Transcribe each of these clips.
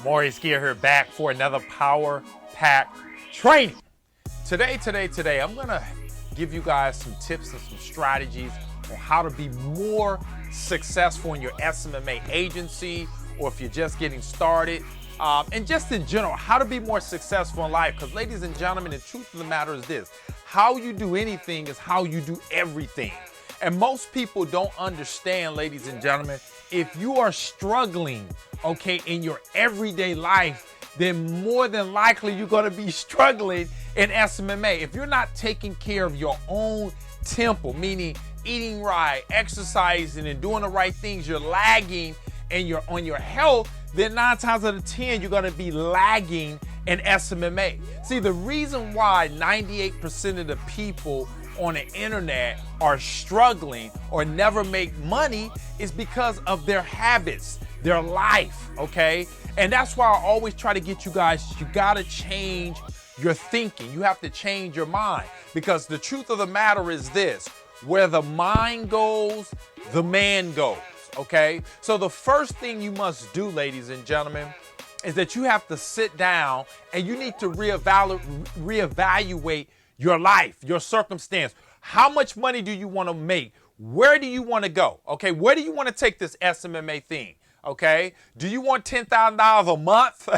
Maurice here back for another Power Pack training. Today, I'm gonna give you guys some tips and some strategies on how to be more successful in your SMMA agency, or if you're just getting started, and just in general, how to be more successful in life. Because ladies and gentlemen, the truth of the matter is this: how you do anything is how you do everything. And most people don't understand, ladies and gentlemen, if you are struggling, okay, in your everyday life, then more than likely you're gonna be struggling in SMMA. If you're not taking care of your own temple, meaning eating right, exercising, and doing the right things, you're lagging and you're on your health, then 9 times out of 10, you're gonna be lagging in SMMA. See, the reason why 98% of the people on the internet are struggling or never make money is because of their habits, their life, okay? And that's why I always try to get you guys, you gotta change your thinking. You have to change your mind, because the truth of the matter is this: where the mind goes, the man goes, okay? So the first thing you must do, ladies and gentlemen, is that you have to sit down and you need to reevaluate your life, your circumstance. How much money do you want to make? Where do you want to go? Okay, where do you want to take this SMMA thing? Okay, do you want $10,000 a month?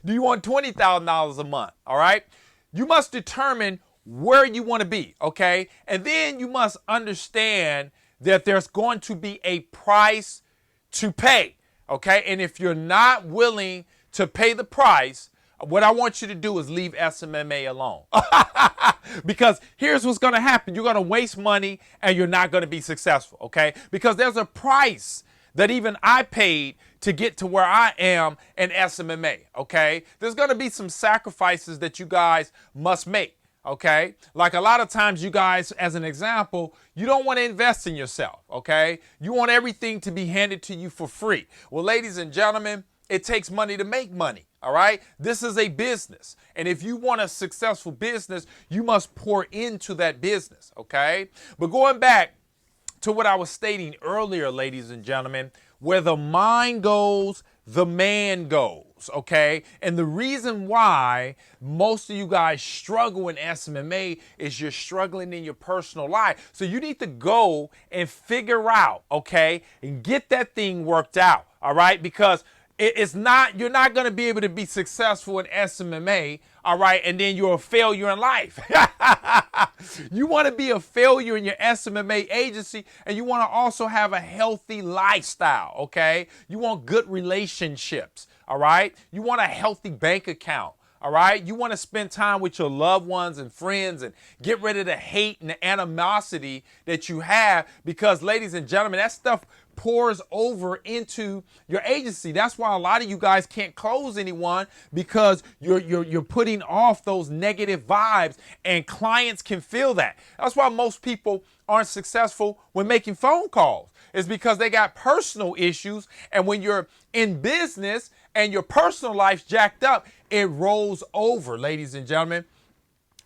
Do you want $20,000 a month? All right, you must determine where you want to be. Okay, and then you must understand that there's going to be a price to pay. Okay, and if you're not willing to pay the price, what I want you to do is leave SMMA alone. Because here's what's going to happen. You're going to waste money and you're not going to be successful, okay? Because there's a price that even I paid to get to where I am in SMMA, okay? There's going to be some sacrifices that you guys must make, okay? Like a lot of times you guys, as an example, you don't want to invest in yourself, okay? You want everything to be handed to you for free. Well, ladies and gentlemen, it takes money to make money. All right. This is a business. And if you want a successful business, you must pour into that business. OK, but going back to what I was stating earlier, ladies and gentlemen, where the mind goes, the man goes. OK, and the reason why most of you guys struggle in SMMA is you're struggling in your personal life. So you need to go and figure out, OK, and get that thing worked out. All right, because it's not, you're not going to be able to be successful in SMMA, all right, and then you're a failure in life. You want to be a failure in your SMMA agency, and you want to also have a healthy lifestyle, okay? You want good relationships, all right? You want a healthy bank account. All right. You want to spend time with your loved ones and friends and get rid of the hate and the animosity that you have, because, ladies and gentlemen, that stuff pours over into your agency. That's why a lot of you guys can't close anyone, because you're putting off those negative vibes, and clients can feel that. That's why most people aren't successful when making phone calls. It's because they got personal issues, and when you're in business and your personal life's jacked up, it rolls over, ladies and gentlemen.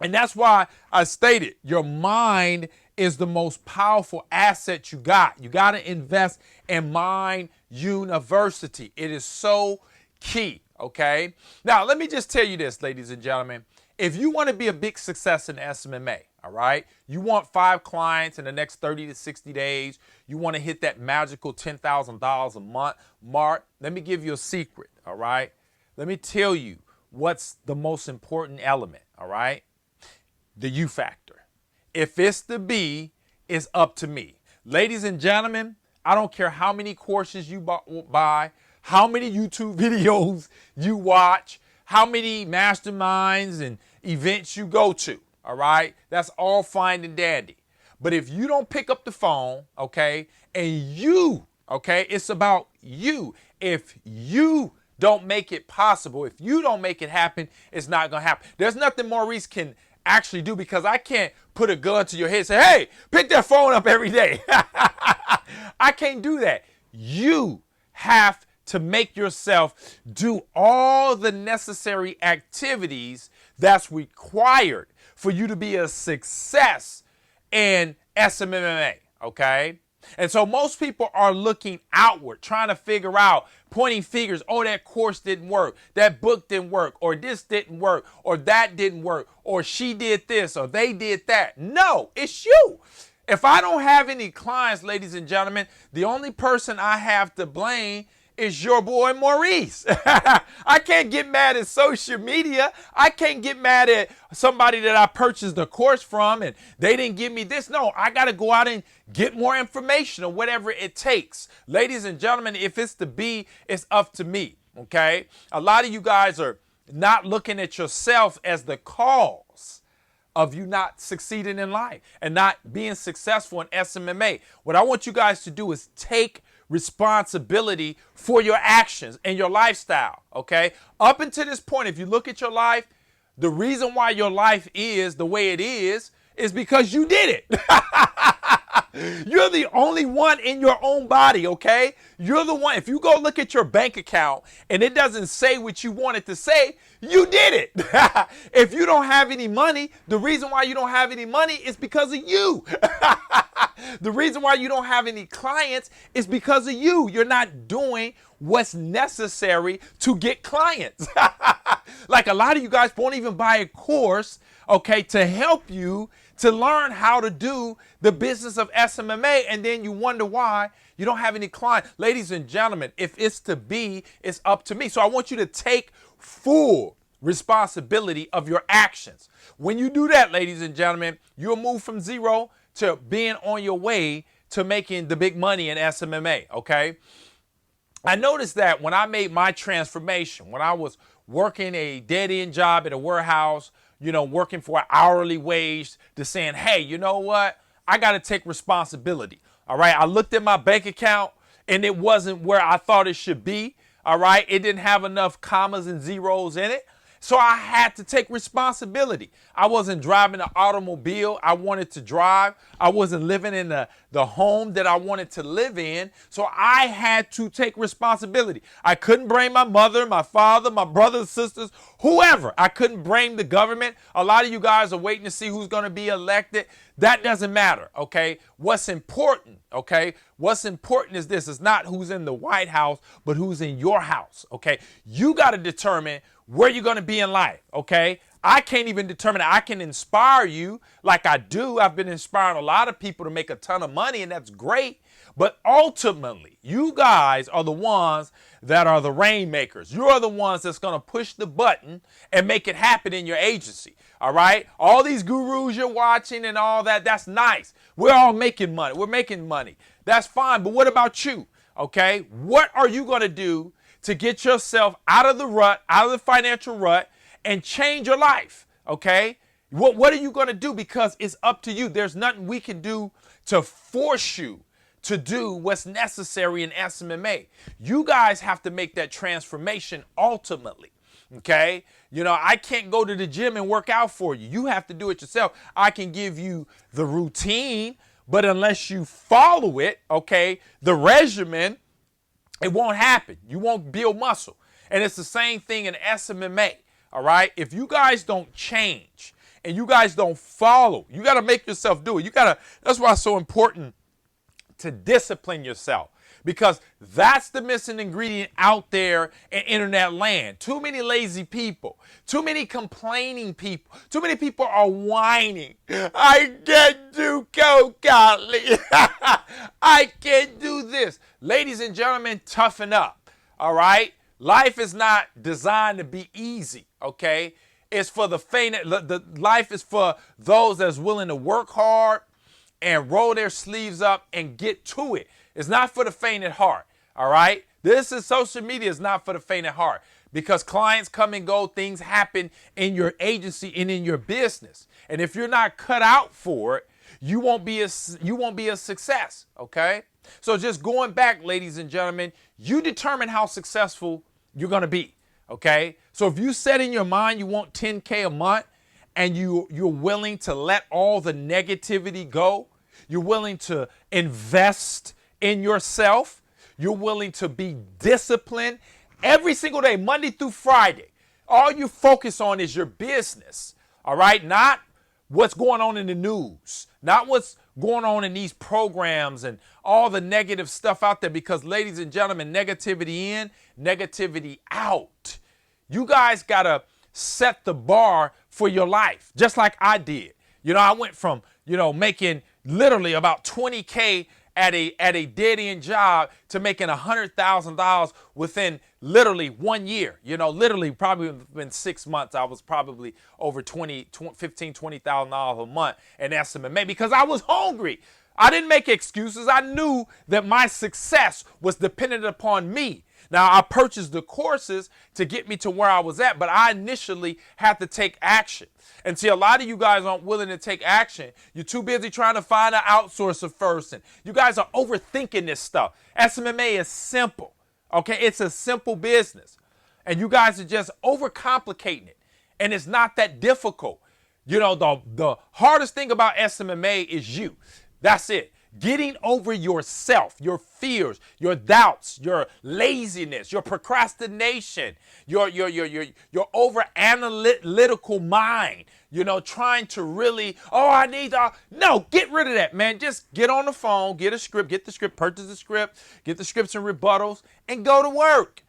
And that's why I stated your mind is the most powerful asset you got. You got to invest in Mind University. It is so key, okay? Now, let me just tell you this, ladies and gentlemen. If you want to be a big success in SMMA, all right, you want 5 clients in the next 30 to 60 days, you want to hit that magical $10,000 a month mark, let me give you a secret, all right? Let me tell you what's the most important element, all right? The U factor. If it's the B, it's up to me. Ladies and gentlemen, I don't care how many courses you buy, how many YouTube videos you watch, how many masterminds and events you go to, all right? That's all fine and dandy. But if you don't pick up the phone, okay, and you, okay, it's about you. If you don't make it possible, if you don't make it happen, it's not going to happen. There's nothing Maurice can actually do, because I can't put a gun to your head and say, hey, pick that phone up every day. I can't do that. You have to make yourself do all the necessary activities that's required for you to be a success in SMMA, okay? And so most people are looking outward, trying to figure out, pointing fingers, oh, that course didn't work, that book didn't work, or this didn't work, or that didn't work, or she did this, or they did that. No, it's you. If I don't have any clients, ladies and gentlemen, the only person I have to blame is your boy Maurice. I can't get mad at social media. I can't get mad at somebody that I purchased a course from and they didn't give me this. No, I got to go out and get more information or whatever it takes. Ladies and gentlemen, if it's to be, it's up to me. Okay. A lot of you guys are not looking at yourself as the cause of you not succeeding in life and not being successful in SMMA. What I want you guys to do is take responsibility for your actions and your lifestyle, okay? Up until this point, if you look at your life, the reason why your life is the way it is because you did it. You're the only one in your own body, okay? You're the one. If you go look at your bank account and it doesn't say what you want it to say, you did it. If you don't have any money, the reason why you don't have any money is because of you. The reason why you don't have any clients is because of you. You're not doing what's necessary to get clients. Like a lot of you guys won't even buy a course, okay, to help you to learn how to do the business of SMMA, and then you wonder why you don't have any clients. Ladies and gentlemen, if it's to be, it's up to me. So I want you to take full responsibility of your actions. When you do that, ladies and gentlemen, you'll move from zero to being on your way to making the big money in SMMA, okay? I noticed that when I made my transformation, when I was working a dead-end job at a warehouse, working for an hourly wage, to saying, hey, you know what? I got to take responsibility, all right? I looked at my bank account, and it wasn't where I thought it should be, all right? It didn't have enough commas and zeros in it. So I had to take responsibility. I wasn't driving an automobile I wanted to drive. I wasn't living in the home that I wanted to live in. So I had to take responsibility. I couldn't blame my mother, my father, my brothers, sisters, whoever. I couldn't blame the government. A lot of you guys are waiting to see who's going to be elected. That doesn't matter, okay? What's important, okay? What's important is this. It's not who's in the White House, but who's in your house, okay? You got to determine where you're going to be in life, okay? I can't even determine it. I can inspire you like I do. I've been inspiring a lot of people to make a ton of money, and that's great. But ultimately, you guys are the ones that are the rainmakers. You are the ones that's going to push the button and make it happen in your agency, all right? All these gurus you're watching and all that, that's nice. We're all making money. We're making money. That's fine. But what about you, okay? What are you going to do to get yourself out of the rut, out of the financial rut, and change your life, okay? What are you going to do? Because it's up to you. There's nothing we can do to force you to do what's necessary in SMMA. You guys have to make that transformation ultimately, okay? I can't go to the gym and work out for you. You have to do it yourself. I can give you the routine, but unless you follow it, okay, the regimen, it won't happen. You won't build muscle. And it's the same thing in SMMA, all right? If you guys don't change and you guys don't follow, you got to make yourself do it. That's why it's so important to discipline yourself, because that's the missing ingredient out there in internet land. Too many lazy people, too many complaining people, too many people are whining. I can't do cold golly. I can't do this. Ladies and gentlemen, toughen up, all right? Life is not designed to be easy, okay? It's for the faint. Life is for those that's willing to work hard and roll their sleeves up and get to it. It's not for the faint at heart, all right? Social media is not for the faint at heart, because clients come and go, things happen in your agency and in your business. And if you're not cut out for it, you won't be a success, okay? So just going back, ladies and gentlemen, you determine how successful you're going to be, okay? So if you set in your mind you want 10K a month and you're willing to let all the negativity go, you're willing to invest in yourself, you're willing to be disciplined every single day, Monday through Friday. All you focus on is your business, all right? Not what's going on in the news, not going on in these programs and all the negative stuff out there, because, ladies and gentlemen, negativity in, negativity out. You guys got to set the bar for your life, just like I did. You know, I went from, making literally about $20K at a dead-end job to making $100,000 within literally 1 year. Literally probably within 6 months, I was probably over $20,000 a month in SMMA, because I was hungry. I didn't make excuses. I knew that my success was dependent upon me. Now, I purchased the courses to get me to where I was at, but I initially had to take action. And see, a lot of you guys aren't willing to take action. You're too busy trying to find an outsourcer first, and you guys are overthinking this stuff. SMMA is simple, okay? It's a simple business, and you guys are just overcomplicating it, and it's not that difficult. The hardest thing about SMMA is you. That's it. Getting over yourself, your fears, your doubts, your laziness, your procrastination, your over analytical mind, trying to really, no, get rid of that, man. Just get on the phone, get the script, purchase the script, get the scripts and rebuttals, and go to work.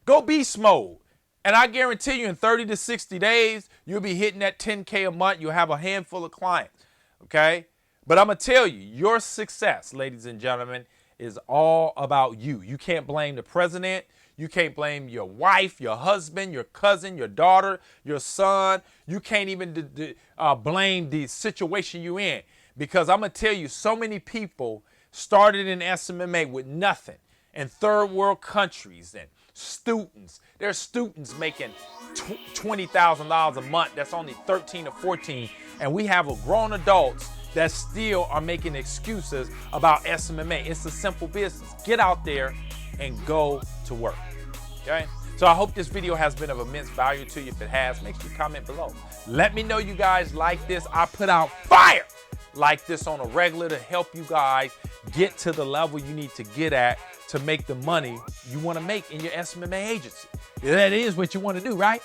Go beast mode. And I guarantee you in 30 to 60 days, you'll be hitting that 10K a month. You'll have a handful of clients, okay? But I'm going to tell you, your success, ladies and gentlemen, is all about you. You can't blame the president. You can't blame your wife, your husband, your cousin, your daughter, your son. You can't even blame the situation you're in. Because I'm going to tell you, so many people started in SMMA with nothing in third world countries, and students. There's students making $20,000 a month. That's only 13 or 14. And we have grown adults that still are making excuses about SMMA. It's a simple business. Get out there and go to work, okay? So I hope this video has been of immense value to you. If it has, make sure you comment below. Let me know you guys like this. I put out fire like this on a regular to help you guys get to the level you need to get at to make the money you want to make in your SMMA agency. That is what you want to do, right?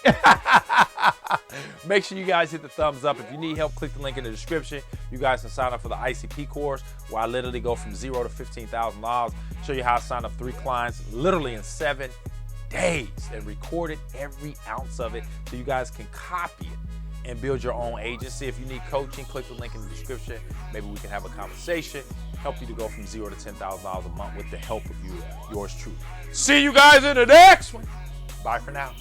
Make sure you guys hit the thumbs up. If you need help, click the link in the description. You guys can sign up for the ICP course, where I literally go from $0 to $15,000, show you how to sign up 3 clients literally in 7 days and recorded every ounce of it so you guys can copy it and build your own agency. If you need coaching, click the link in the description. Maybe we can have a conversation, help you to go from $0 to $10,000 a month with the help of yours truly. See you guys in the next one. Bye for now.